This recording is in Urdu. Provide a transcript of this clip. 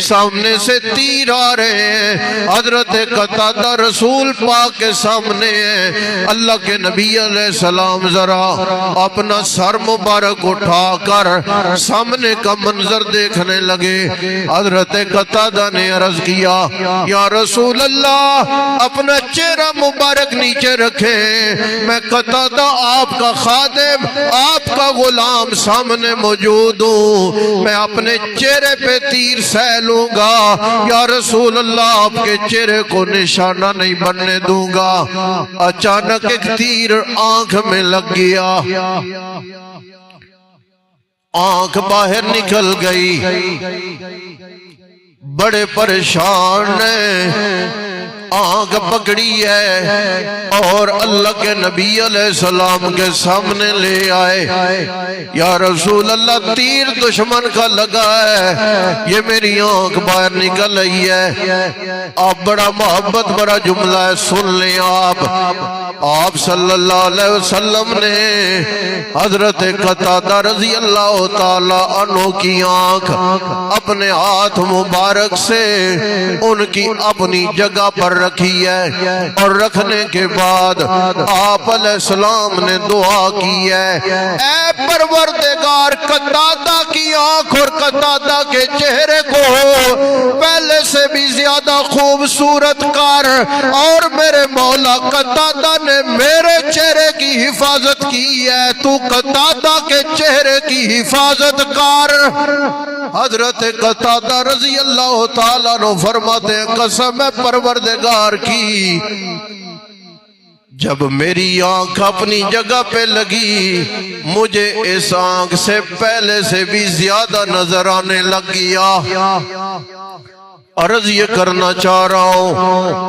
سامنے سے تیر آ رہے ہیں، حضرت قتادہ رسول پاک کے سامنے ہیں۔ اللہ کے نبی علیہ السلام ذرا اپنا سر مبارک اٹھا کر سامنے کا منظر دیکھنے لگے۔ حضرت قتادہ نے عرض کیا یا رسول اللہ اپنا چہرہ مبارک نیچے رکھیں، میں قتادہ آپ کا خادم آپ کا غلام سامنے موجود ہوں، میں اپنے چہرے پہ تیر سہ لوں گا، یا رسول اللہ آپ کے چہرے کو نشانہ نہیں بننے دوں گا۔ اچانک ایک تیر آنکھ میں لگ گیا، آنکھ باہر نکل گئی، بڑے پریشان ہیں، آنکھ پکڑی ہے اور اللہ کے نبی علیہ السلام کے سامنے لے آئے۔ یا رسول اللہ تیر دشمن کا لگا ہے، یہ میری آنکھ باہر نکل رہی ہے۔ آپ بڑا محبت بڑا جملہ ہے، سن لیں آپ صلی اللہ علیہ وسلم نے حضرت قتادہ رضی اللہ تعالی عنہ کی آنکھ اپنے ہاتھ مبارک سے ان کی اپنی جگہ پر رکھی ہے، اور رکھنے کے بعد آپ علیہ السلام نے دعا کی ہے، اے پروردگار قتادہ کی آنکھ اور قتادہ کے چہرے کو پہلے سے بھی زیادہ خوبصورت کر، اور میرے مولا قتادہ نے میرے چہرے کی حفاظت کی ہے، تو قتادہ کے چہرے کی حفاظت کر۔ حضرت قتادہ رضی اللہ تعالیٰ عنہ فرماتے ہیں قسم ہے پروردگار کی، جب میری آنکھ اپنی جگہ پہ لگی مجھے اس آنکھ سے پہلے سے بھی زیادہ نظر آنے لگ گیا۔ عرض یہ کرنا چاہ رہا ہوں